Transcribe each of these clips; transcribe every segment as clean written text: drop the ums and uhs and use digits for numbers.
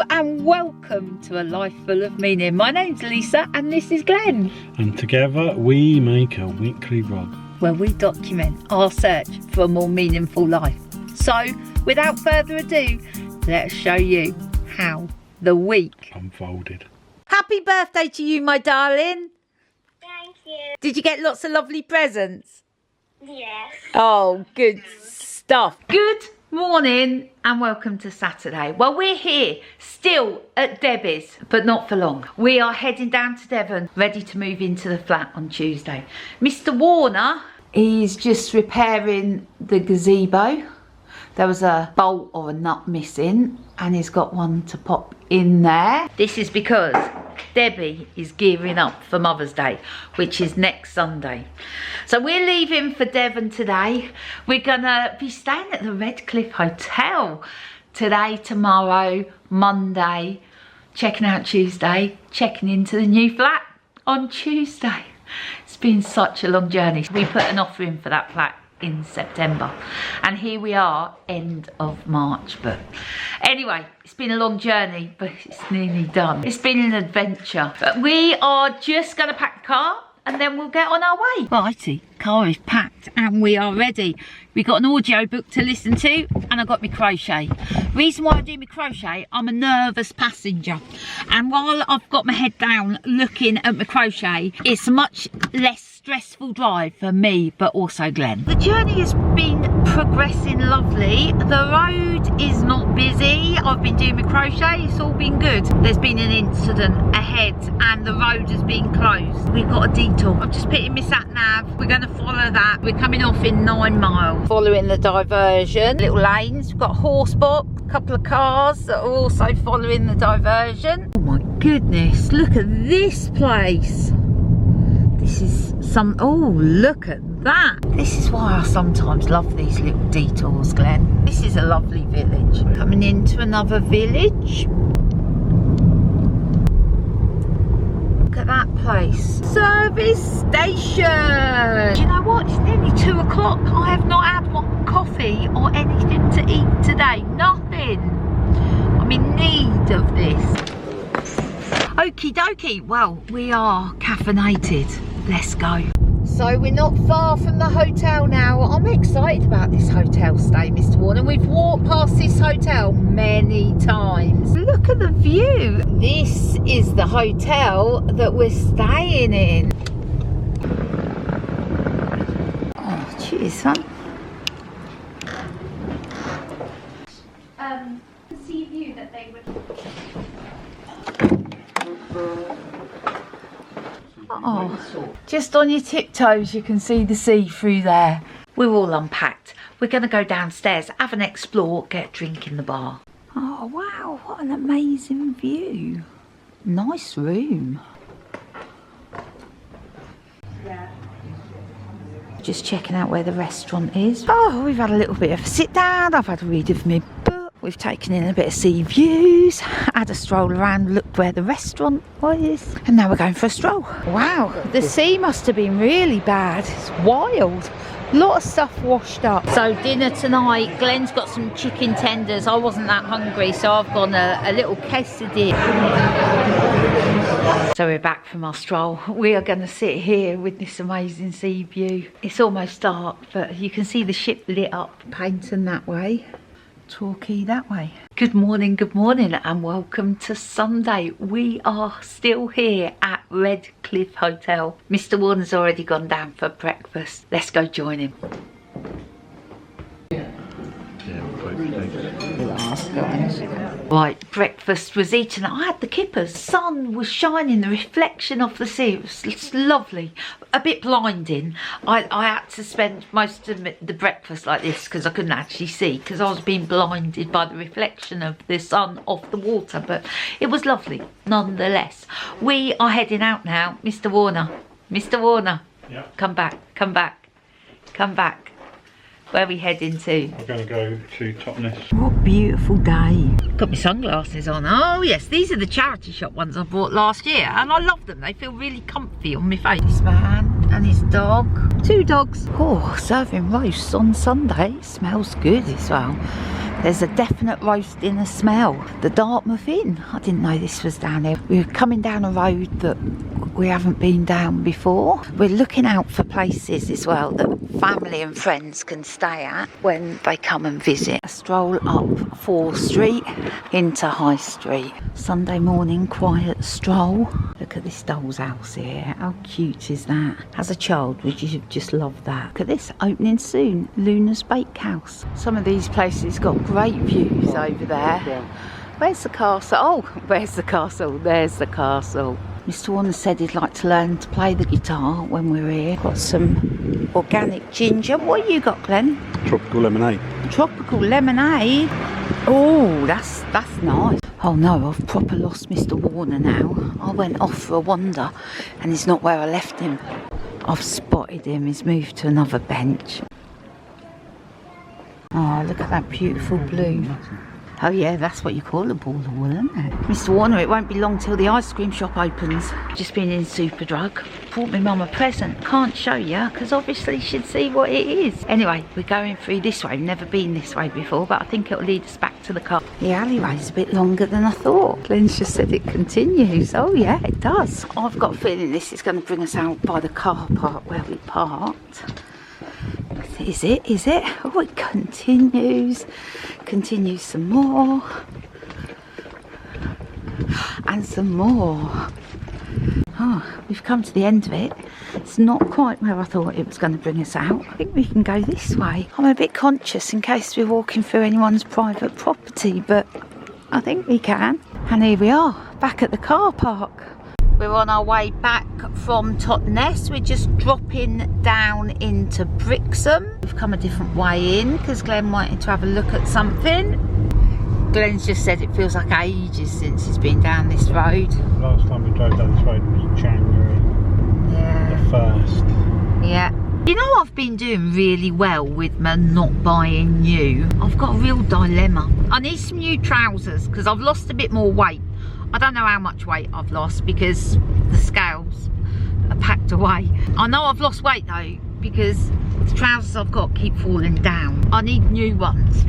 and welcome to A Life Full of Meaning. My name's Lisa and this is Glenn. And together we make a weekly vlog where we document our search for a more meaningful life. So, without further ado, let's show you how the week unfolded. Happy birthday to you, my darling. Thank you. Did you get lots of lovely presents? Yes. Oh, good stuff. Good morning and welcome to Saturday. Well, we're here still at Debbie's, but not for long. We are heading down to Devon, ready to move into the flat on Tuesday. Mr. Warner is just repairing the gazebo. There was a bolt or a nut missing and he's got one to pop in there. This is because Debbie is gearing up for Mother's Day, which is next Sunday. So we're leaving for Devon today. We're gonna be staying at the Redcliffe Hotel today, tomorrow, Monday, checking out Tuesday, checking into the new flat on Tuesday. It's been such a long journey. We put an offer in for that flat in September and here we are, end of March. But anyway, it's been a long journey, but it's nearly done. It's been an adventure, but we are just gonna pack the car and then we'll get on our way. Righty, car is packed and we are ready. We got an audio book to listen to and I got my crochet. Reason why I do my crochet, I'm a nervous passenger, and while I've got my head down looking at my crochet, it's a much less stressful drive for me, but also Glenn. The journey has been progressing lovely. The road is not busy. I've been doing my crochet, it's all been good. There's been an incident ahead and the road has been closed. We've got a detour. I've just put in my sat nav. We're going to follow that. We're coming off in 9 miles. Following the diversion. Little lanes. We've got a horse box, a couple of cars that are also following the diversion. Oh my goodness, look at this place. This is oh, look at that. This is why I sometimes love these little detours, Glenn. This is a lovely village. Coming into another village. Look at that place. Service station. Do you know what? It's nearly 2 o'clock. I have not had one coffee or anything to eat today. Nothing. I'm in need of this. Okie dokie. Well, we are caffeinated. Let's go. So we're not far from the hotel now. I'm excited about this hotel stay, Mr. Warner. We've walked past this hotel many times. Look at the view. This is the hotel that we're staying in. Oh, cheers, son. Sea view that they would. Oh, just on your tiptoes you can see the sea through there. We're all unpacked. We're going to go downstairs, have an explore, get a drink in the bar. Oh wow, what an amazing view. Nice room. Yeah. Just checking out where the restaurant is. Oh, we've had a little bit of a sit down. I've had a read of my book. We've taken in a bit of sea views, had a stroll around, looked where the restaurant was, and now we're going for a stroll. Wow, the sea must have been really bad. It's wild. A lot of stuff washed up. So dinner tonight, Glenn's got some chicken tenders. I wasn't that hungry, so I've gone a little quesadilla. So we're back from our stroll. We are going to sit here with this amazing sea view. It's almost dark, but you can see the ship lit up, Paignton that way. Torquay that way. Good morning and welcome to Sunday. We are still here at Redcliffe Hotel. Mr. Warner's already gone down for breakfast. Let's go join him. Right, breakfast was eaten. I had the kippers. Sun was shining, the reflection off the sea. It was lovely. A bit blinding. I had to spend most of the breakfast like this because I couldn't actually see, because I was being blinded by the reflection of the sun off the water, but it was lovely nonetheless. We are heading out now. Mr. Warner. Mr. Warner. Yeah. Come back. Come back. Come back. Where are we heading to? We're going to go to Totnes. What a beautiful day. Got my sunglasses on. Oh yes, these are the charity shop ones I bought last year and I love them. They feel really comfy on my face. This man and his dog. 2 dogs. Oh, serving roasts on Sunday. It smells good as well. There's a definite roasting a smell. The Dartmouth Inn. I didn't know this was down here. We're coming down a road that we haven't been down before. We're looking out for places as well that family and friends can stay at when they come and visit. A stroll up 4 Street into High Street. Sunday morning quiet stroll. Look at this doll's house here. How cute is that? As a child, would you just love that? Look at this, opening soon. Luna's Bakehouse. Some of these places got great views over there. Where's the castle? Oh, where's the castle? There's the castle. Mr. Warner said he'd like to learn to play the guitar when we're here. Got some organic ginger. What have you got, Glenn? Tropical lemonade. Tropical lemonade. Oh, that's nice. Oh no, I've proper lost Mr. Warner now. I went off for a wander and he's not where I left him. I've spotted him. He's moved to another bench. Oh, look at that beautiful blue. Oh yeah, that's what you call a ball of wool, isn't it? Mr. Warner, it won't be long till the ice cream shop opens. Just been in Superdrug. Bought my mum a present. Can't show you, because obviously she'd see what it is. Anyway, we're going through this way. We've never been this way before, but I think it'll lead us back to the car. The alleyway's a bit longer than I thought. Glenn's just said it continues. Oh yeah, it does. I've got a feeling this is going to bring us out by the car park where we parked. Is it? Is it? Oh, it continues. Continues some more. And some more. Oh, we've come to the end of it. It's not quite where I thought it was going to bring us out. I think we can go this way. I'm a bit conscious in case we're walking through anyone's private property, but I think we can. And here we are, back at the car park. We're on our way back from Totnes. We're just dropping down into Brixham. We've come a different way in because Glenn wanted to have a look at something. Glenn's just said it feels like ages since he's been down this road. Last time we drove down this road was January. Yeah. The 1st. Yeah. You know, I've been doing really well with my not buying new. I've got a real dilemma. I need some new trousers because I've lost a bit more weight. I don't know how much weight I've lost because the scales are packed away. I know I've lost weight though because the trousers I've got keep falling down. I need new ones.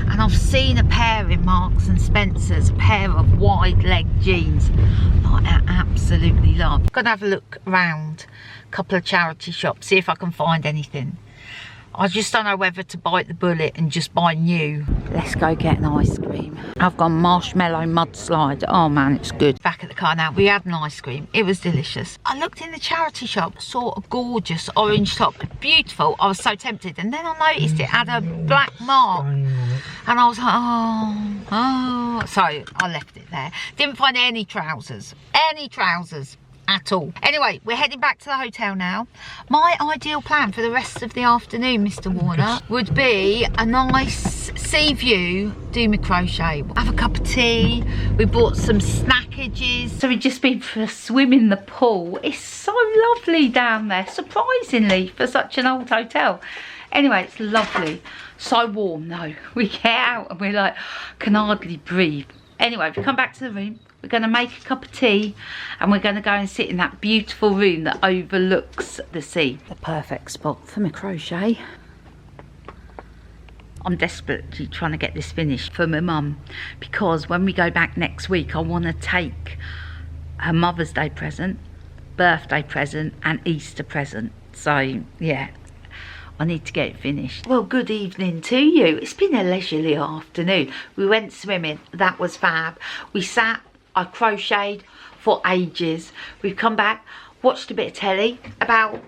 And I've seen a pair in Marks and Spencer's, a pair of wide leg jeans that I absolutely love. I'm gonna have a look around a couple of charity shops, see if I can find anything. I just don't know whether to bite the bullet and just buy new. Let's go get an ice cream. I've got marshmallow mudslide. Oh man, it's good. Back at the car now. We had an ice cream. It was delicious. I looked in the charity shop, saw a gorgeous orange top. Beautiful. I was so tempted. And then I noticed it had a black mark. And I was like, oh. So I left it there. Didn't find any trousers. Any trousers. At all. Anyway, we're heading back to the hotel now. My ideal plan for the rest of the afternoon, Mr. Warner, would be a nice sea view, do my crochet, have a cup of tea. We bought some snackages. So we've just been for a swim in the pool. It's so lovely down there, surprisingly, for such an old hotel. Anyway, it's lovely. So warm though. We get out and we're like, can hardly breathe. Anyway, we come back to the room. We're going to make a cup of tea and we're going to go and sit in that beautiful room that overlooks the sea. The perfect spot for my crochet. I'm desperately trying to get this finished for my mum because when we go back next week I want to take her Mother's Day present, birthday present and Easter present. So yeah, I need to get it finished. Well, good evening to you. It's been a leisurely afternoon. We went swimming. That was fab. We sat, I crocheted for ages. We've come back, watched a bit of telly about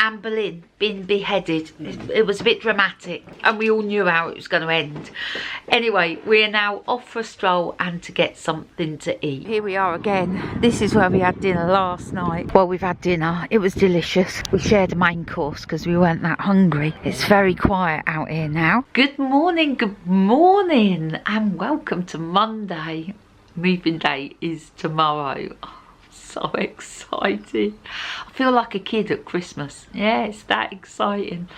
Anne Boleyn being beheaded. It was a bit dramatic and we all knew how it was going to end. Anyway, we are now off for a stroll and to get something to eat. Here we are again. This is where we had dinner last night. Well, we've had dinner. It was delicious. We shared a main course because we weren't that hungry. It's very quiet out here now. Good morning, and welcome to Monday. Moving day is tomorrow. Oh, so excited. I feel like a kid at Christmas. Yeah, it's that exciting.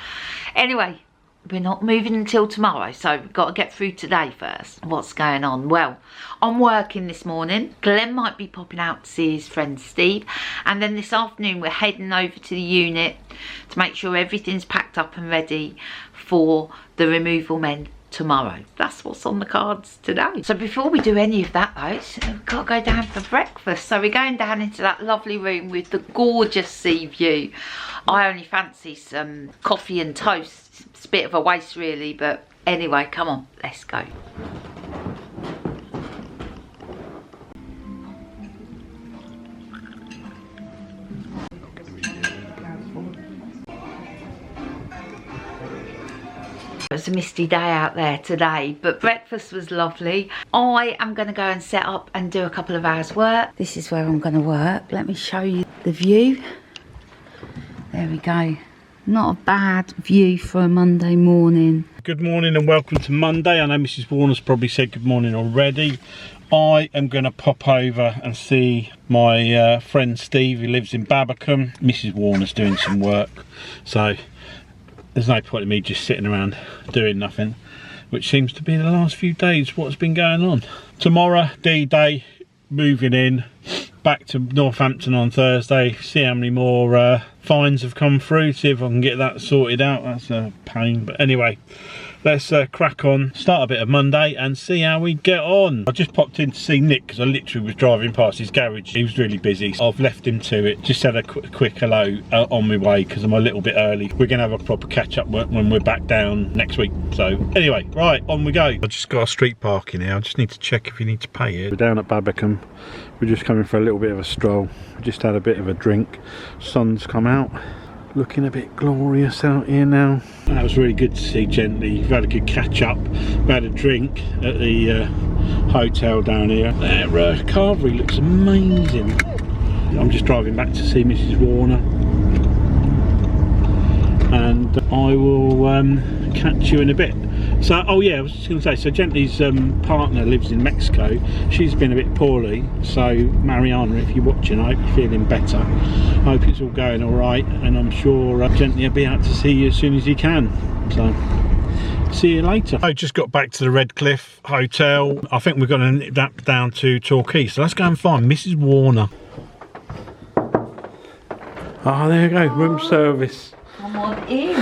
Anyway, we're not moving until tomorrow, so we've got to get through today first. What's going on? Well, I'm working this morning. Glenn might be popping out to see his friend Steve, and then this afternoon we're heading over to the unit to make sure everything's packed up and ready for the removal men tomorrow. That's what's on the cards today. So before we do any of that though, we've got to go down for breakfast. So we're going down into that lovely room with the gorgeous sea view. I only fancy some coffee and toast. It's a bit of a waste really, but anyway, come on, let's go. It was a misty day out there today, but breakfast was lovely. I am going to go and set up and do a couple of hours work. This is where I'm going to work. Let me show you the view. There we go. Not a bad view for a Monday morning. Good morning and welcome to Monday. I know Mrs. Warner's probably said good morning already. I am going to pop over and see my friend Steve, who lives in Babbacombe. Mrs. Warner's doing some work, so there's no point in me just sitting around doing nothing, which seems to be the last few days what's been going on. Tomorrow, D-Day, moving in, back to Northampton on Thursday, see how many more fines have come through, see if I can get that sorted out. That's a pain, but anyway, let's crack on, start a bit of Monday and see how we get on. I just popped in to see Nick because I literally was driving past his garage. He was really busy, so I've left him to it. Just had a quick hello on my way because I'm a little bit early. We're going to have a proper catch up when we're back down next week. So anyway, right, on we go. I just got a street parking here. I just need to check if you need to pay it. We're down at Babbacombe. We're just coming for a little bit of a stroll. We just had a bit of a drink. Sun's come out. Looking a bit glorious out here now. That was really good to see Gently. We've had a good catch up. We had a drink at the hotel down here. Their carvery looks amazing. I'm just driving back to see Mrs. Warner. And I will catch you in a bit. So, oh yeah, I was just going to say, so Gently's partner lives in Mexico. She's been a bit poorly, so Mariana, if you're watching, I hope you're feeling better. I hope it's all going all right, and I'm sure Gently will be out to see you as soon as he can. So, see you later. I just got back to the Redcliffe Hotel. I think we're going to nip that down to Torquay, so let's go and find Mrs. Warner. Oh, there you go, room service. Come on in.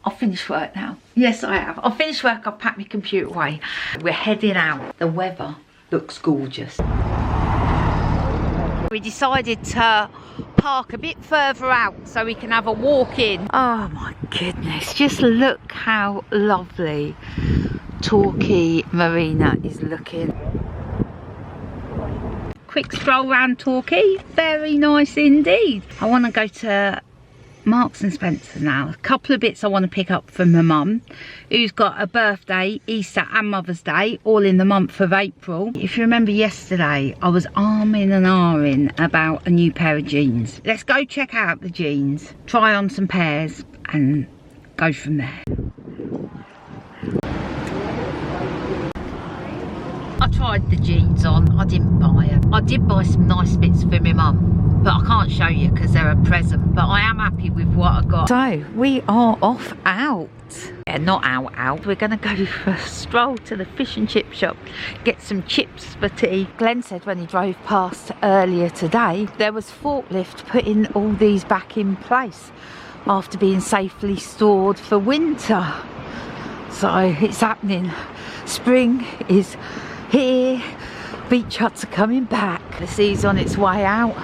I've finished work now. Yes, I have. I've finished work, I've packed my computer away. We're heading out. The weather looks gorgeous. We decided to park a bit further out so we can have a walk in. Oh my goodness, just look how lovely Torquay Marina is looking. Quick stroll around Torquay, very nice indeed. I want to go to Marks and Spencer now. A couple of bits I want to pick up from my mum, who's got a birthday, Easter and Mother's Day, all in the month of April. If you remember yesterday, I was arming and ahhing about a new pair of jeans. Let's go check out the jeans, try on some pairs and go from there. I tried the jeans on, I didn't buy them. I did buy some nice bits for my mum, but I can't show you because they're a present, but I am happy with what I got. So we are off out. Yeah, not out. We're gonna go for a stroll to the fish and chip shop, get some chips for tea. Glenn said when he drove past earlier today, there was forklift putting all these back in place after being safely stored for winter. So it's happening. Spring is here. Beach huts are coming back. The sea's on its way out.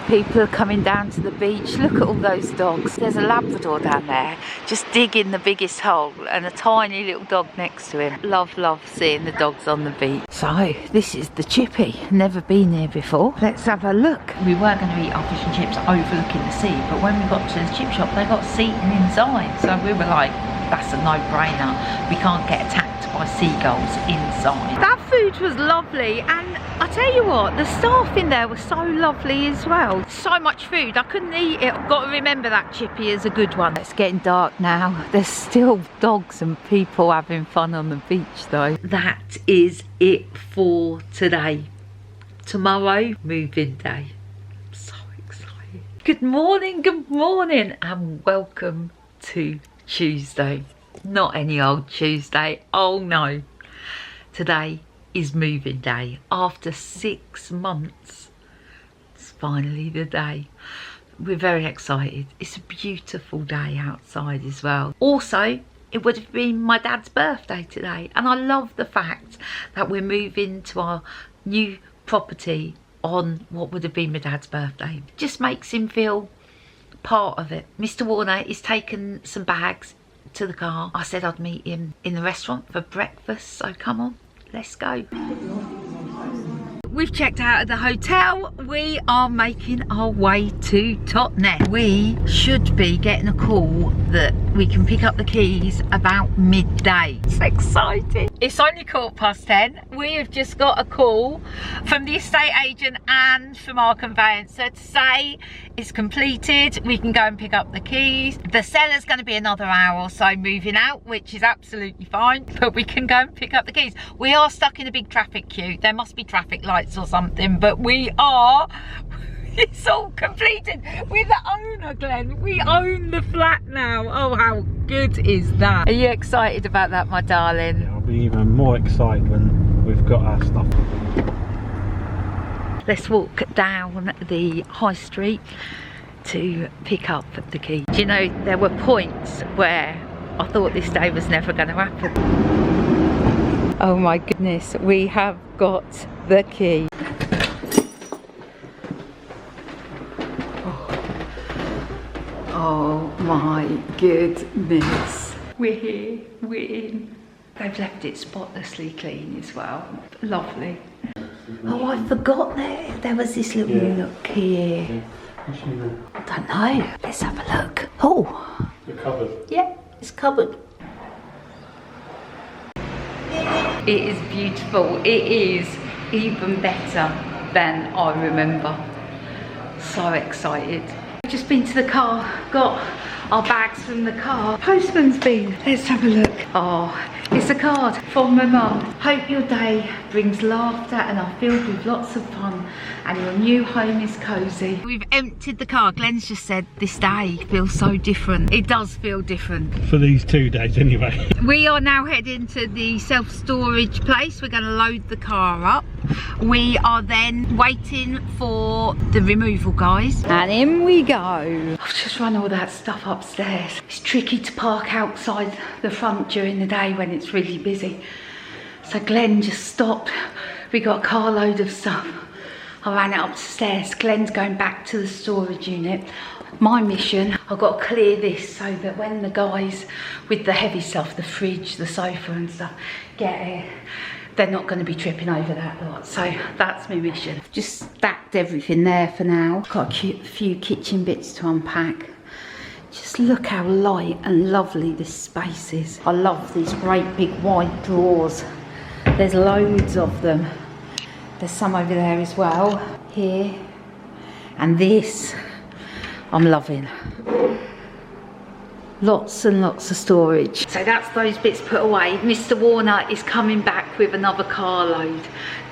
People are coming down to the beach. Look at all those dogs. There's a Labrador down there just digging the biggest hole and a tiny little dog next to him. Love seeing the dogs on the beach. So this is the Chippy. Never been here before. Let's have a look. We were going to eat our fish and chips overlooking the sea, but when we got to the chip shop they got seating inside, so we were like, that's a no-brainer. We can't get attacked by seagulls inside. That food was lovely, and I tell you what, the staff in there was so lovely as well. So much food, I couldn't eat it. I've got to remember that Chippy is a good one. It's getting dark now. There's still dogs and people having fun on the beach though. That is it for today. Tomorrow, moving day. I'm so excited. Good morning, and welcome to Tuesday. Not any old Tuesday, oh no. Today is moving day. After 6 months, it's finally the day. We're very excited. It's a beautiful day outside as well. Also, it would have been my dad's birthday today. And I love the fact that we're moving to our new property on what would have been my dad's birthday. It just makes him feel part of it. Mr. Warner is taking some bags to the car. I said I'd meet him in the restaurant for breakfast, so come on, let's go. We've checked out of the hotel. We are making our way to Totnes. We should be getting a call that we can pick up the keys about midday. It's exciting. It's only 10:15. We have just got a call from the estate agent and from our conveyancer to say it's completed. We can go and pick up the keys. The seller's going to be another hour or so moving out, which is absolutely fine, but we can go and pick up the keys. We are stuck in a big traffic queue. There must be traffic lights or something, but we are. It's all completed. We're the owner, Glenn. We own the flat now. Oh, how good is that? Are you excited about that, my darling? Yeah, I'll be even more excited when we've got our stuff. Let's walk down the high street to pick up the key. Do you know, there were points where I thought this day was never going to happen. Oh my goodness, we have got the key. Oh my goodness. We're here, we're in. They've left it spotlessly clean as well. Lovely. Oh, I forgot there was this little nook here. I don't know. Let's have a look. Oh. The cupboard. Yeah, it's covered. It is beautiful. It is even better than I remember. So excited. Just been to the car, got our bags from the car. Postman's been. Let's have a look. Oh, it's a card from my mum. Hope your day brings laughter and are filled with lots of fun and your new home is cosy. We've emptied the car. Glenn's just said this day feels so different. It does feel different. For these 2 days anyway. We are now heading to the self-storage place. We're going to load the car up. We are then waiting for the removal guys. And in we go. I've just run all that stuff upstairs. It's tricky to park outside the front during the day when it's really busy. So Glenn just stopped. We got a carload of stuff. I ran it upstairs. Glenn's going back to the storage unit. My mission, I've got to clear this so that when the guys with the heavy stuff, the fridge, the sofa and stuff, get here, they're not going to be tripping over that lot. So that's my mission. Just stacked everything there for now. Got a few kitchen bits to unpack. Just look how light and lovely this space is. I love these great big wide drawers. There's loads of them. There's some over there as well. Here. And this. I'm loving. Lots and lots of storage. So that's those bits put away. Mr. Warner is coming back with another carload.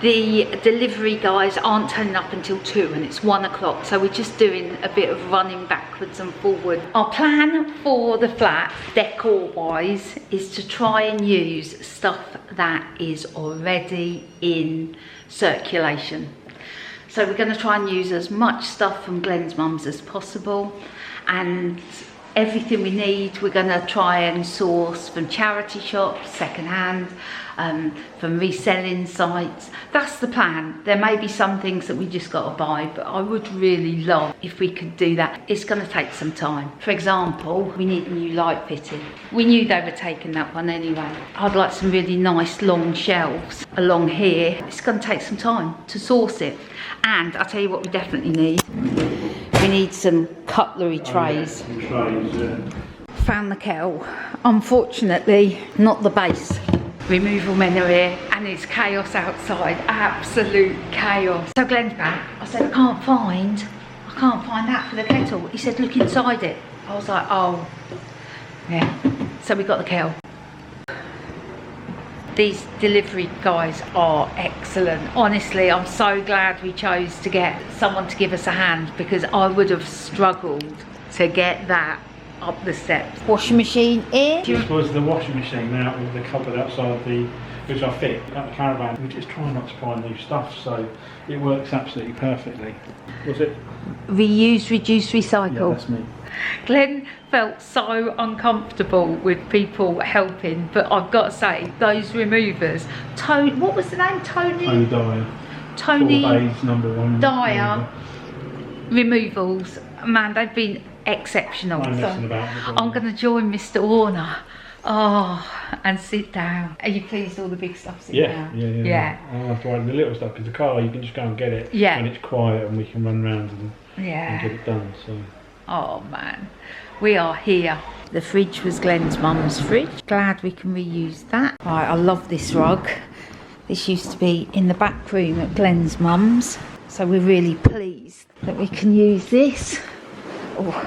The delivery guys aren't turning up until 2 and it's 1 o'clock. So we're just doing a bit of running backwards and forward. Our plan for the flat, decor wise, is to try and use stuff that is already in circulation. So we're going to try and use as much stuff from Glenn's mum's as possible, and everything we need we're going to try and source from charity shops, second hand, from reselling sites. That's the plan. There may be some things that we just got to buy, but I would really love if we could do that. It's going to take some time. For example, we need a new light fitting. We knew they were taking that one anyway. I'd like some really nice long shelves along here. It's going to take some time to source it. And I'll tell you what we definitely need. We need some cutlery trays. Found the kettle. Unfortunately, not the base. Removal men are here and it's chaos outside. Absolute chaos. So Glenn's back. I said, I can't find that for the kettle. He said, look inside it. I was like, oh, yeah. So we got the kettle. These delivery guys are excellent. Honestly, I'm so glad we chose to get someone to give us a hand, because I would have struggled to get that up the steps. Washing machine in. This was the washing machine now with the cupboard outside the which I fit at the caravan. We just try not to buy new stuff, so it works absolutely perfectly. Was it? Reuse, reduce, Yeah, recycle. that's me. Glenn felt so uncomfortable with people helping, but I've got to say, those removers, what was the name? Tony Dyer. Tony 4 days, #1. Dyer removals, man, they've been exceptional. I'm So messing about with them. I'm going to join Mr. Warner. Oh, and sit down. Are you pleased all the big stuff's in Yeah. now? Yeah. I'll have to wait the little stuff, because the car, you can just go and get it Yeah. when it's quiet and we can run around and Yeah. get it done. So. Oh man, we are here. The fridge was Glenn's mum's fridge. Glad we can reuse that. Right, I love this rug. This used to be in the back room at Glenn's mum's. So we're really pleased that we can use this. Oh.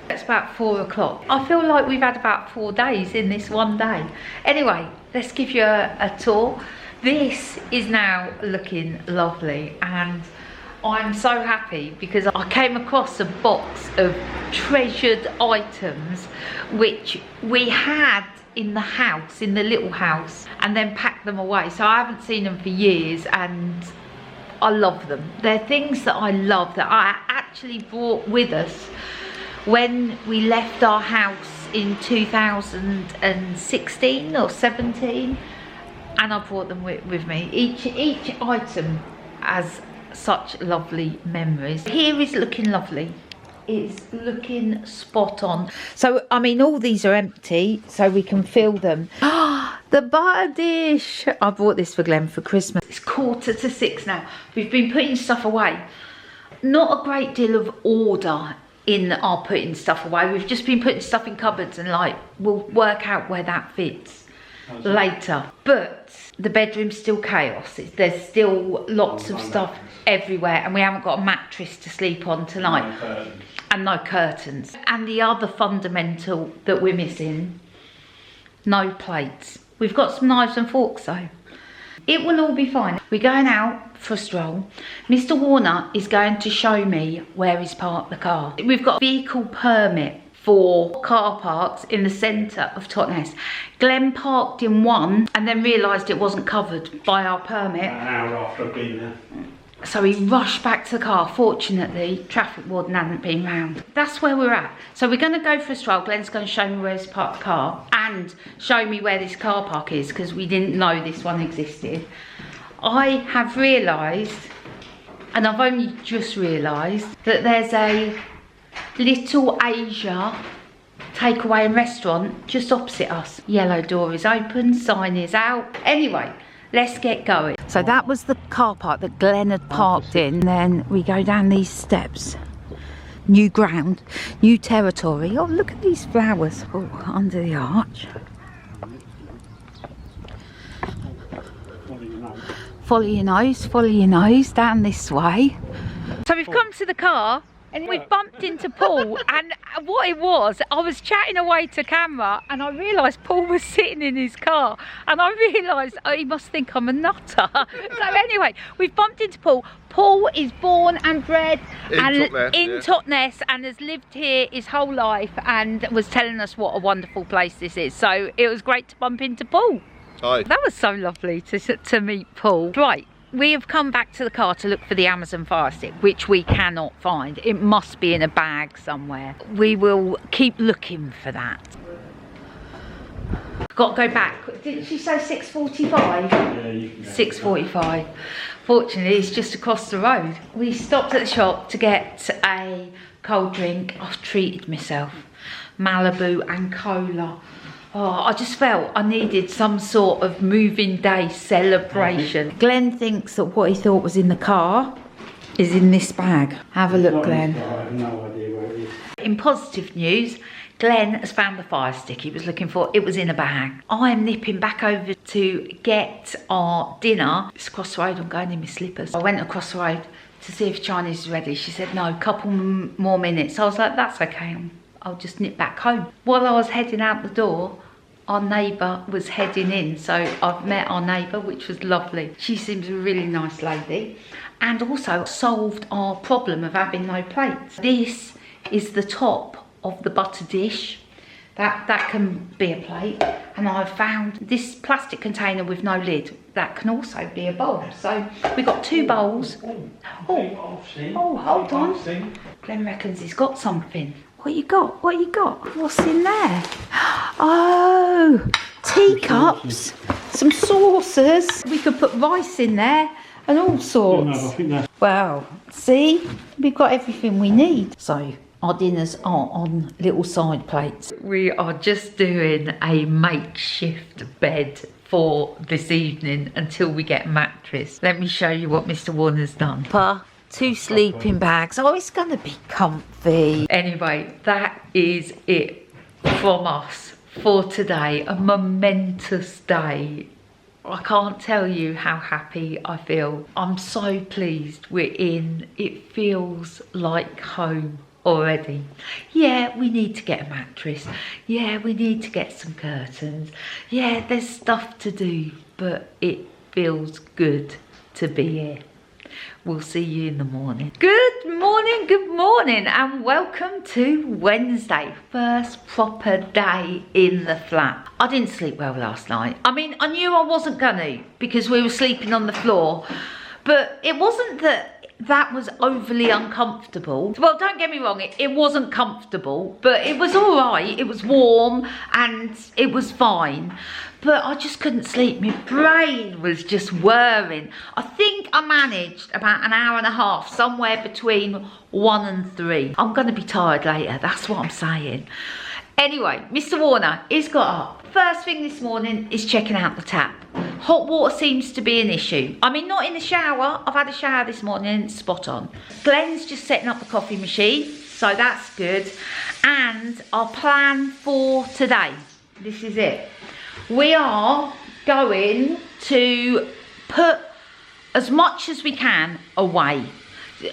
It's about 4 o'clock. I feel like we've had about 4 days in this one day. Anyway, let's give you a tour. This is now looking lovely, and I'm so happy because I came across a box of treasured items which we had in the house, in the little house, and then packed them away. So I haven't seen them for years, and I love them. They're things that I love, that I actually brought with us when we left our house in 2016 or 17, and I brought them with me. Each item has such lovely memories. Here is looking lovely. It's looking spot on. So I mean, all these are empty, so we can fill them. The butter dish. I bought this for Glenn for Christmas. It's 5:45 now. We've been putting stuff away. Not a great deal of order in our putting stuff away. We've just been putting stuff in cupboards, and like, we'll work out where that fits later. But the bedroom's still chaos. There's still lots of stuff everywhere, and we haven't got a mattress to sleep on tonight. And no curtains. And the other fundamental that we're missing, no plates. We've got some knives and forks though. It will all be fine. We're going out for a stroll. Mr. Warner is going to show me where he's parked the car. We've got a vehicle permit for car parks in the centre of Totnes. Glenn parked in one and then realised it wasn't covered by our permit. An hour after I've been there. So he rushed back to the car. Fortunately, traffic warden hadn't been round. That's where we're at. So we're going to go for a stroll. Glenn's going to show me where he's parked the car and show me where this car park is, because we didn't know this one existed. I have realised, and I've only just realised, that there's a Little Asia takeaway and restaurant just opposite us. Yellow door is open, sign is out. Anyway, let's get going. So that was the car park that Glenn had parked in. Then we go down these steps. New ground, new territory. Oh, look at these flowers. Oh, under the arch. Follow your nose, down this way. So we've come to the car. And we've bumped into Paul, and what it was, I was chatting away to camera, and I realised Paul was sitting in his car, and I realised, oh, he must think I'm a nutter. So anyway, we've bumped into Paul. Paul is born and bred in Totnes, and has lived here his whole life, and was telling us what a wonderful place this is. So it was great to bump into Paul. Hi. That was so lovely to meet Paul. Right. We have come back to the car to look for the Amazon Fire Stick, which we cannot find. It must be in a bag somewhere. We will keep looking for that. Got to go back. Didn't she say 6:45? Yeah, you can go. 6:45. Fortunately, it's just across the road. We stopped at the shop to get a cold drink. I've treated myself. Malibu and cola. Oh, I just felt I needed some sort of moving day celebration. Glenn thinks that what he thought was in the car is in this bag. Have a look, Glenn. I have no idea where it is. In positive news, Glenn has found the fire stick he was looking for. It was in a bag. I am nipping back over to get our dinner. It's across the road. I'm going in my slippers. I went across the road to see if Chinese is ready. She said, no, a couple more minutes. I was like, that's okay. I'll just nip back home. While I was heading out the door, our neighbour was heading in. So I've met our neighbour, which was lovely. She seems a really nice lady. And also solved our problem of having no plates. This is the top of the butter dish. That can be a plate. And I've found this plastic container with no lid. That can also be a bowl. So we've got 2 bowls. Oh, hold on. Glenn reckons he's got something. What you got? What you got? What's in there? Oh, teacups, some saucers. We could put rice in there and all sorts. Wow, see? We've got everything we need. So our dinners are on little side plates. We are just doing a makeshift bed for this evening until we get a mattress. Let me show you what Mr. Warner's done. 2 sleeping bags. Oh, it's gonna be comfy. Anyway, that is it from us for today. A momentous day. I can't tell you how happy I feel. I'm so pleased we're in. It feels like home already. Yeah, we need to get a mattress. Yeah, we need to get some curtains. Yeah, there's stuff to do, but it feels good to be here. We'll see you in the morning. Good morning, and welcome to Wednesday. First proper day in the flat. I didn't sleep well last night. I mean, I knew I wasn't gonna because we were sleeping on the floor, but it wasn't that was overly uncomfortable. Well, don't get me wrong, it wasn't comfortable, but it was all right. It was warm and it was fine, but I just couldn't sleep. My brain was just whirring. I think I managed about an hour and a half, somewhere between 1 and 3. I'm gonna be tired later, that's what I'm saying. Anyway, Mr. Warner, he's got up. First thing this morning is checking out the tap. Hot water seems to be an issue. I mean, not in the shower. I've had a shower this morning, spot on. Glenn's just setting up the coffee machine, so that's good. And our plan for today, this is it. We are going to put as much as we can away,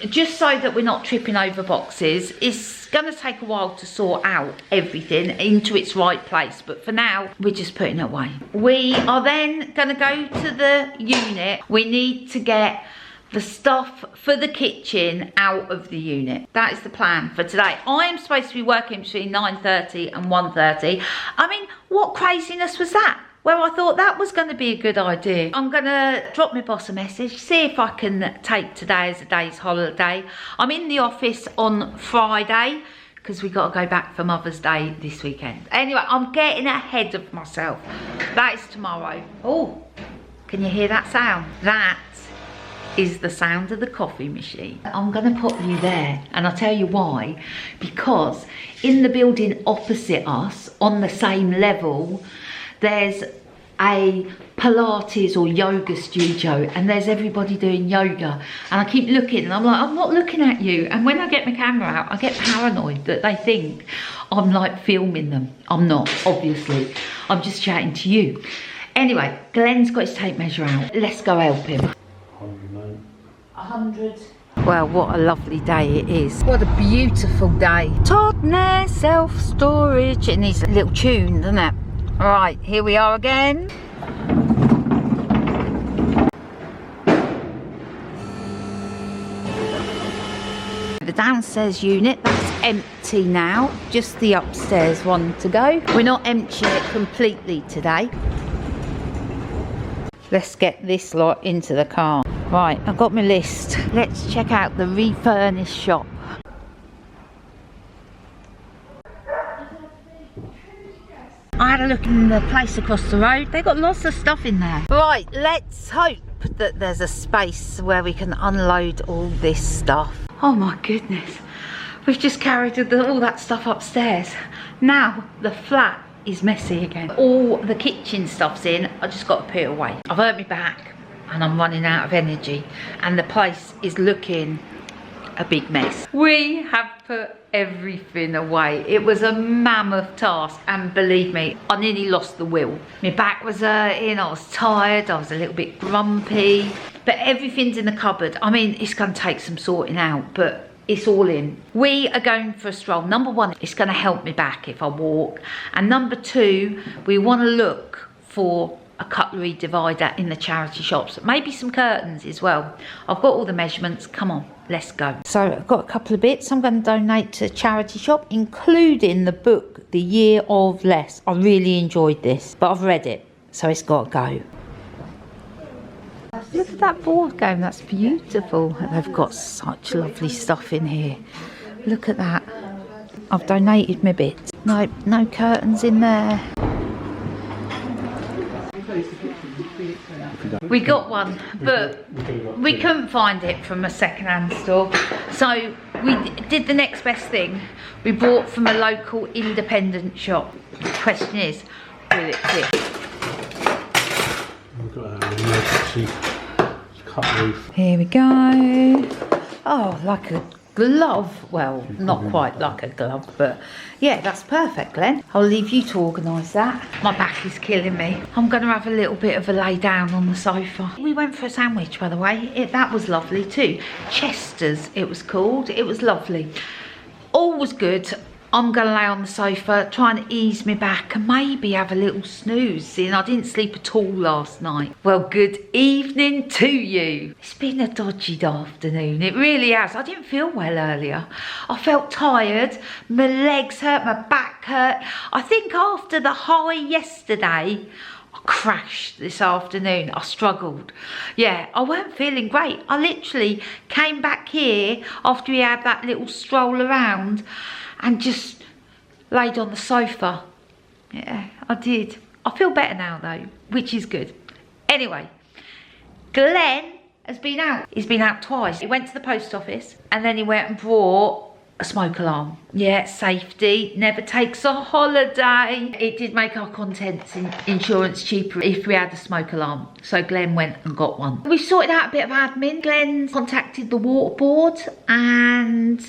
just so that we're not tripping over boxes. It's going to take a while to sort out everything into its right place, but for now we're just putting it away. We are then going to go to the unit. We need to get the stuff for the kitchen out of the unit. That is the plan for today. I am supposed to be working between 9:30 and 1:30. I mean, what craziness was that? Well, I thought that was going to be a good idea. I'm going to drop my boss a message, see if I can take today as a day's holiday. I'm in the office on Friday because we got to go back for Mother's Day this weekend. Anyway, I'm getting ahead of myself. That is tomorrow. Oh, can you hear that sound? That is the sound of the coffee machine. I'm going to put you there, and I'll tell you why. Because in the building opposite us, on the same level, there's a Pilates or yoga studio, and there's everybody doing yoga, and I keep looking and I'm like, I'm not looking at you, and when I get my camera out I get paranoid that they think I'm like filming them. I'm not, obviously. I'm just chatting to you. Anyway, Glenn's got his tape measure out. Let's go help him. 100. Well, what a lovely day it is. What a beautiful day. Totnes self-storage. It needs a little tune, doesn't it? Right, here we are again. The downstairs unit, that's empty now. Just the upstairs one to go. We're not emptying it completely today. Let's get this lot into the car. Right, I've got my list. Let's check out the refurnished shop. I had a look in the place across the road. They've got lots of stuff in there. Right, let's hope that there's a space where we can unload all this stuff. Oh my goodness. We've just carried all that stuff upstairs. Now the flat is messy again. All the kitchen stuff's in. I just got to put it away. I've hurt my back and I'm running out of energy. And the place is looking a big mess. We have put everything away. It was a mammoth task, and believe me, I nearly lost the will. My back was hurting, I was tired, I was a little bit grumpy, but everything's in the cupboard. I mean, it's going to take some sorting out, but it's all in. We are going for a stroll. Number one, it's going to help me back if I walk, and number two, we want to look for a cutlery divider in the charity shops. Maybe some curtains as well. I've got all the measurements. Come on, let's go. So I've got a couple of bits I'm going to donate to a charity shop, including the book, The Year of Less. I really enjoyed this, but I've read it, so it's got to go. Look at that board game, that's beautiful. They've got such lovely stuff in here. Look at that. I've donated my bits. No, no curtains in there. We got one, but we couldn't find it from a second-hand store. So we did the next best thing. We bought from a local independent shop. The question is, will it fit? We've got an emergency cut roof. Here we go. Oh, like a glove. Well, not quite like a glove, but yeah, that's perfect, Glenn. I'll leave you to organise that. My back is killing me. I'm going to have a little bit of a lay down on the sofa. We went for a sandwich, by the way. That was lovely too. Chester's, it was called. It was lovely. All was good. I'm going to lay on the sofa, try and ease me back and maybe have a little snooze, seeing I didn't sleep at all last night. Well, good evening to you. It's been a dodgy afternoon, it really has. I didn't feel well earlier. I felt tired, my legs hurt, my back hurt. I think after the high yesterday, I crashed this afternoon. I struggled. Yeah, I weren't feeling great. I literally came back here after we had that little stroll around and just laid on the sofa. Yeah, I did. I feel better now though, which is good. Anyway, Glenn has been out. He's been out twice. He went to the post office and then he went and brought a smoke alarm. Yeah, safety never takes a holiday. It did make our contents insurance cheaper if we had a smoke alarm. So Glenn went and got one. We sorted out a bit of admin. Glenn contacted the water board and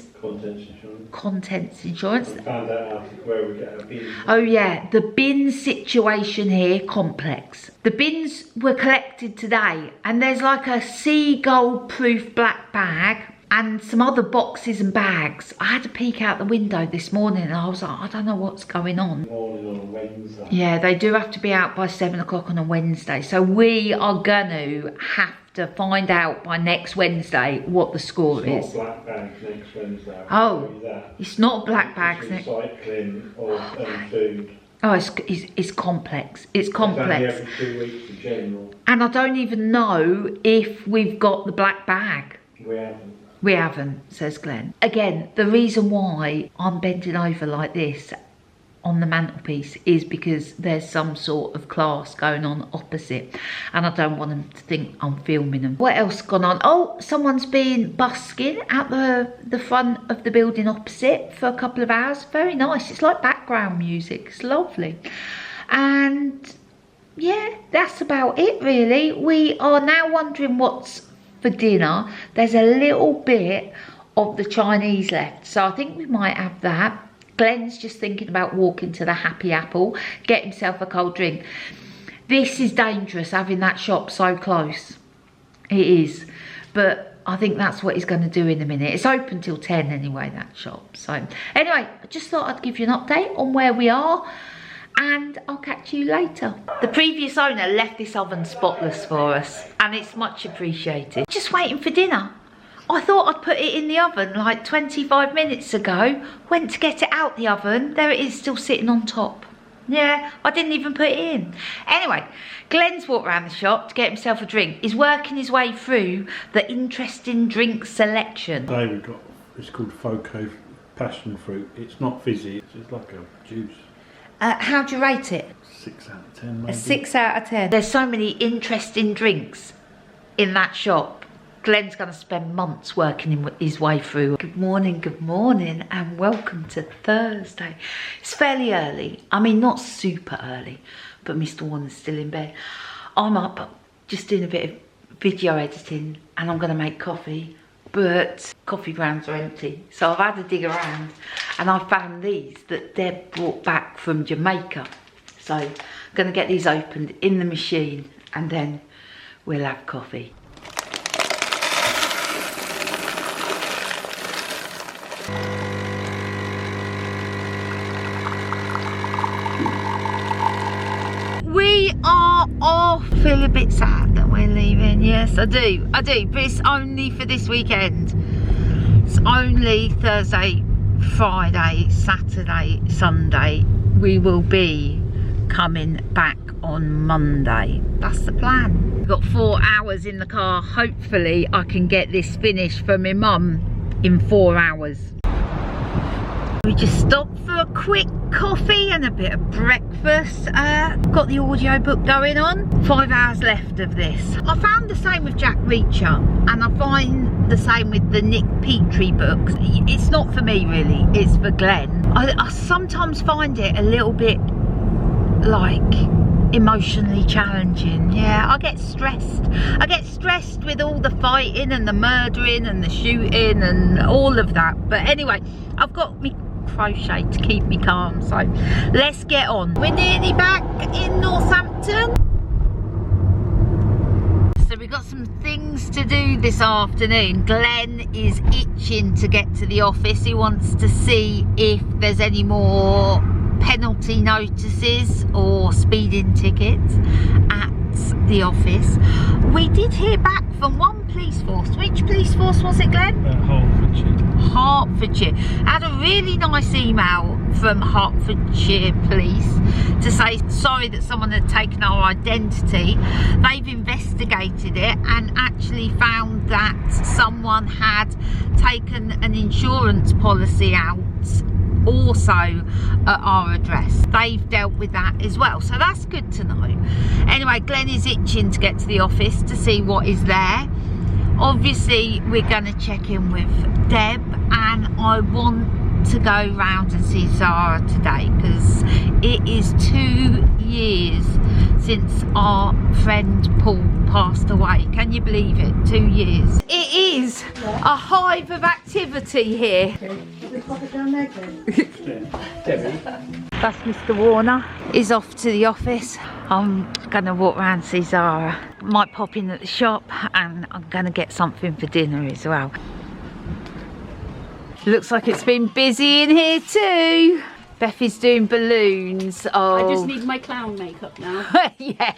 contents insurance. We found out where we get our bins. Oh yeah, the bin situation here, complex. The bins were collected today and there's like a seagull proof black bag and some other boxes and bags. I had to peek out the window this morning and I was like, I don't know what's going on. Morning on a Wednesday. Yeah, they do have to be out by 7 o'clock on a Wednesday. So we are gonna have to find out by next Wednesday what the score is. It's not black bags next Wednesday. Oh, it's not black bags. Recycling of food. Oh, it's complex. It's complex. It's only every 2 weeks in general. And I don't even know if we've got the black bag. We haven't. We haven't, says Glenn. Again, the reason why I'm bending over like this on the mantelpiece is because there's some sort of class going on opposite and I don't want them to think I'm filming them. What else gone on? Oh, someone's been busking out the front of the building opposite for a couple of hours. Very nice. It's like background music. It's lovely. And yeah, that's about it really. We are now wondering what's for dinner. There's a little bit of the Chinese left, so I think we might have that. Glenn's just thinking about walking to the Happy Apple, get himself a cold drink. This is dangerous, having that shop so close. It is, but I think that's what he's going to do in a minute. It's open till 10 anyway, that shop. So anyway, I just thought I'd give you an update on where we are and I'll catch you later. The previous owner left this oven spotless for us and it's much appreciated. Just waiting for dinner. I thought I'd put it in the oven like 25 minutes ago. Went to get it out the oven. There it is, still sitting on top. Yeah, I didn't even put it in. Anyway, Glenn's walked around the shop to get himself a drink. He's working his way through the interesting drink selection. Today we've got, it's called Foco Passion Fruit. It's not fizzy, it's like a juice. How do you rate it? 6 out of 10 maybe. A 6 out of 10. There's so many interesting drinks in that shop. Glenn's going to spend months working his way through. Good morning, and welcome to Thursday. It's fairly early. I mean, not super early, but Mr. Warner's still in bed. I'm up, just doing a bit of video editing, and I'm going to make coffee, but coffee grounds are empty. So I've had to dig around, and I found these that Deb brought back from Jamaica. So I'm going to get these opened in the machine, and then we'll have coffee. We are I feel a bit sad that we're leaving. Yes, I do, but it's only for this weekend. It's only Thursday, Friday, Saturday, Sunday. We will be coming back on Monday. That's the plan. We've got 4 hours in the car. Hopefully I can get this finished for my mum in 4 hours. We just stopped for a quick coffee and a bit of breakfast. Got the audio book going on. 5 hours left of this. I found the same with Jack Reacher, and I find the same with the Nick Petrie books. It's not for me really, it's for Glenn. I sometimes find it a little bit like emotionally challenging. Yeah, I get stressed with all the fighting and the murdering and the shooting and all of that. But anyway, I've got me crochet to keep me calm, so let's get on. We're nearly back in Northampton, so we've got some things to do this afternoon. Glenn is itching to get to the office. He wants to see if there's any more penalty notices or speeding tickets at the office. We did hear back from one police force. Which police force was it, Glenn? Hertfordshire. I had a really nice email from Hertfordshire Police to say sorry that someone had taken our identity. They've investigated it and actually found that someone had taken an insurance policy out also at our address. They've dealt with that as well, so that's good to know. Anyway, Glenn is itching to get to the office to see what is there. Obviously we're going to check in with Deb, and I want to go round and see Zara today because it is 2 years since our friend Paul passed away. Can you believe it? 2 years. It is a hive of activity here. That's Mr. Warner. He's off to the office. I'm gonna walk around, see Zara. Might pop in at the shop, and I'm gonna get something for dinner as well. Looks like it's been busy in here too. Beth is doing balloons. Oh, I just need my clown makeup now. yeah.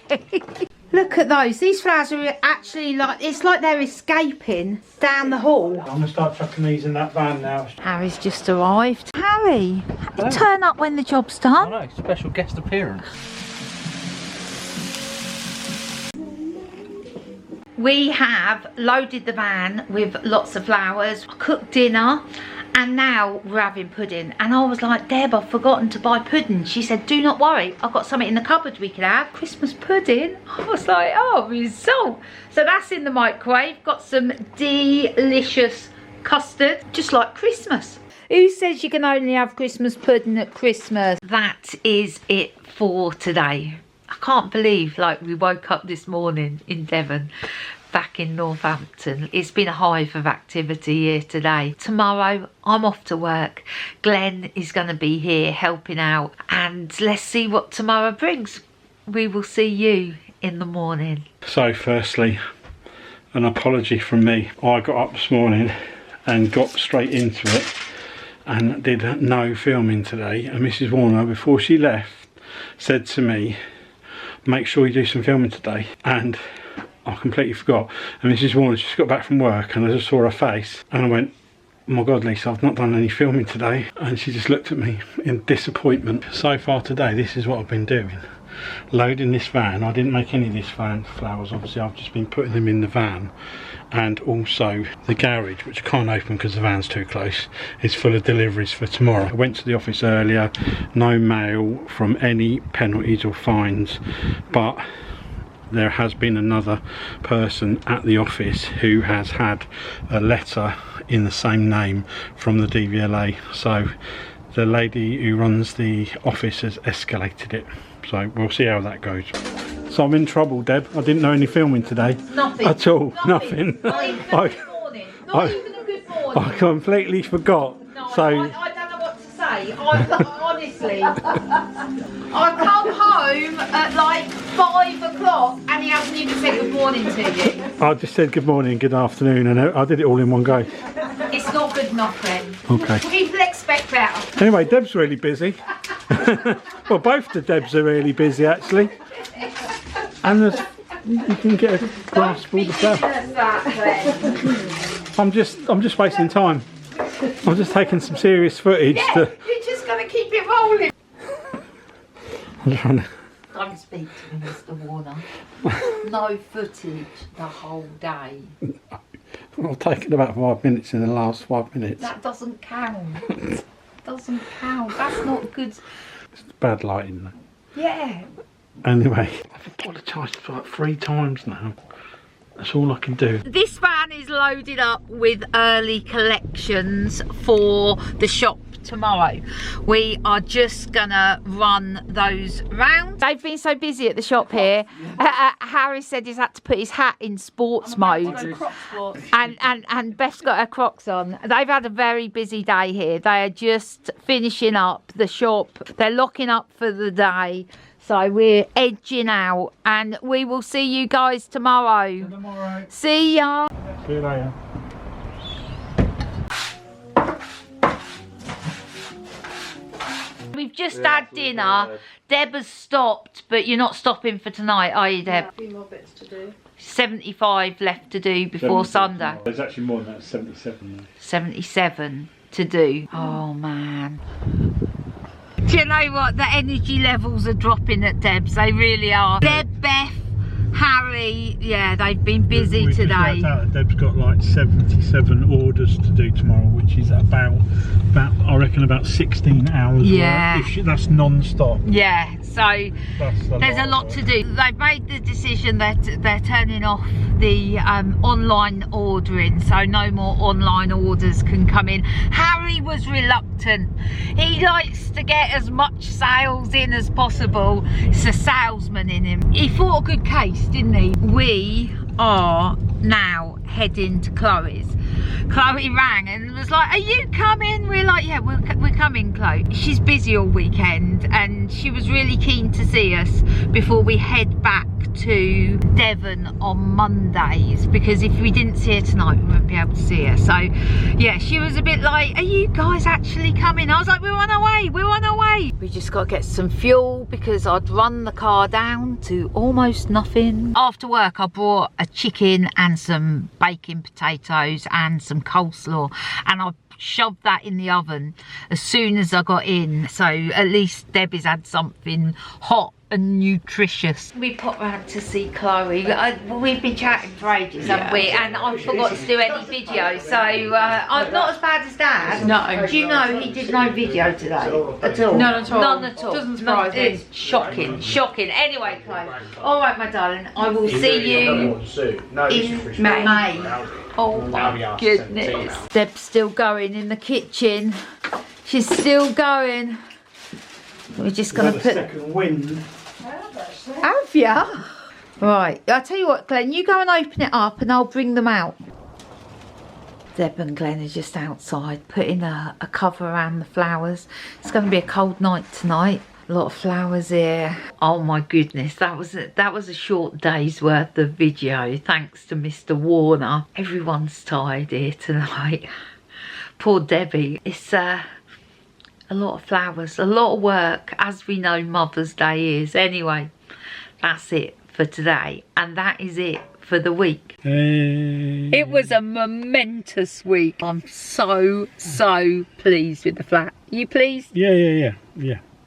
Look at those. These flowers are actually like, it's like they're escaping down the hall. I'm going to start chucking these in that van now. Harry's just arrived. Harry, turn up when the job's done. I know, special guest appearance. We have loaded the van with lots of flowers, cooked dinner, and now we're having pudding. And I was like, Deb, I've forgotten to buy pudding. She said, do not worry, I've got something in the cupboard we could have. Christmas pudding. I was like, oh, result. So that's in the microwave. Got some delicious custard, just like Christmas. Who says you can only have Christmas pudding at Christmas? That is it for today. I can't believe, like, we woke up this morning in Devon, back in Northampton. It's been a hive of activity here today. Tomorrow I'm off to work. Glenn is going to be here helping out, and let's see what tomorrow brings. We will see you in the morning. So firstly, an apology from me. I got up this morning and got straight into it and did no filming today, and Mrs. Warner, before she left, said to me, make sure you do some filming today, and I completely forgot. And Mrs. Warner just got back from work and I just saw her face and I went, oh my God, Lisa, I've not done any filming today. And she just looked at me in disappointment. So far today, this is what I've been doing. Loading this van. I didn't make any of these flowers, obviously. I've just been putting them in the van. And also the garage, which I can't open because the van's too close, is full of deliveries for tomorrow. I went to the office earlier, no mail from any penalties or fines, but there has been another person at the office who has had a letter in the same name from the DVLA. So the lady who runs the office has escalated it. So we'll see how that goes. So I'm in trouble, Deb. I didn't know any filming today. Nothing. At all. Nothing. Not even a good morning. Not even a good morning. I completely forgot. No, so I don't know what to say. Honestly, I come home at like 5 o'clock and he hasn't even said good morning to you. I just said good morning, good afternoon, and I did it all in one go. It's not good enough then. Okay. People expect better. Anyway, Deb's really busy. Well, both the Debs are really busy actually. And there's, you can get a grasp of all the stuff. I'm just wasting time. I'm just taking some serious footage. Yeah, you're just going to keep it rolling. I'm trying to... Don't speak to me, Mr. Warner. No footage the whole day. I've taken about 5 minutes in the last 5 minutes. That doesn't count. Doesn't count. That's not good. It's bad lighting though. Yeah. Anyway, I've apologised for like 3 times now. That's all I can do. This van is loaded up with early collections for the shop tomorrow. We are just gonna run those round. They've been so busy at the shop here. Harry said he's had to put his hat in sports mode, and Beth's got her Crocs on. They've had a very busy day here. They are just finishing up the shop. They're locking up for the day. So we're edging out, and we will see you guys tomorrow. See ya. See you later. We've just had dinner. Deb has stopped, but you're not stopping for tonight, are you, Deb? A few more bits to do. 75 left to do before Sunday. There's actually more than that, 77 now. 77 to do. Oh man. Do you know what? The energy levels are dropping at Deb's. They really are. Deb, Beth, Harry, yeah, they've been busy We today. just worked out that Deb's got like 77 orders to do tomorrow, which is about I reckon about 16 hours. Yeah. Work. That's non-stop. Yeah, so there's a lot to do. They've made the decision that they're turning off the online ordering, so no more online orders can come in. Harry was reluctant. He likes to get as much sales in as possible. It's a salesman in him. He fought a good case, didn't he? We are now heading to Chloe's. Chloe rang and was like, are you coming? We're like, yeah, we're coming, Chloe. She's busy all weekend and she was really keen to see us before we head back to Devon on Mondays, because if we didn't see her tonight we wouldn't be able to see her. So yeah, she was a bit like, are you guys actually coming? I was like, we're on our way, we're on our way. We just got to get some fuel because I'd run the car down to almost nothing. After work I brought a chicken and some baking potatoes and some coleslaw, and I shoved that in the oven as soon as I got in, so at least Debbie's had something hot and nutritious. We popped round to see Chloe. We've been chatting for ages, haven't we? And I forgot to do any video, so I'm not as bad as Dad. No. Do you know he did no video today at all? None at all. None at all. Doesn't surprise me. It's shocking, shocking. Anyway, Chloe. All right, my darling. I will see you in May. Oh my goodness. Deb's still going in the kitchen. She's still going. We're just going to put... second wind. Have ya? Right, I'll tell you what, Glenn, you go and open it up and I'll bring them out. Deb and Glenn are just outside putting a cover around the flowers. It's going to be a cold night tonight. A lot of flowers here. Oh my goodness, that was a short day's worth of video, thanks to Mr. Warner. Everyone's tired here tonight. Poor Debbie. It's a lot of flowers, a lot of work, as we know Mother's Day is. Anyway, that's it for today, and that is it for the week. Hey. It was a momentous week. I'm so pleased with the flat. You pleased? Yeah.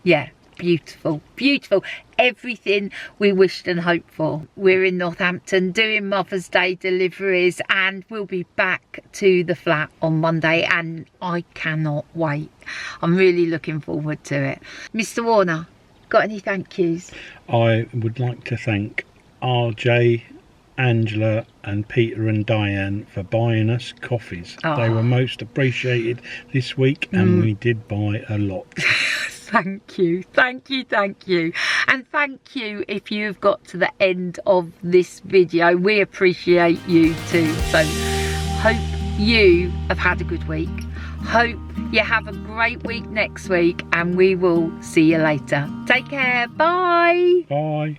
Yeah, beautiful, beautiful. Everything we wished and hoped for. We're in Northampton doing Mother's Day deliveries, and we'll be back to the flat on Monday, and I cannot wait. I'm really looking forward to it. Mr. Warner, got any thank yous? I would like to thank RJ, Angela and Peter and Diane for buying us coffees. They were most appreciated this week, and we did buy a lot. Thank you, thank you, thank you. And thank you if you've got to the end of this video. We appreciate you too. So hope you have had a good week. Hope you have a great week next week, and we will see you later. Take care. Bye. Bye.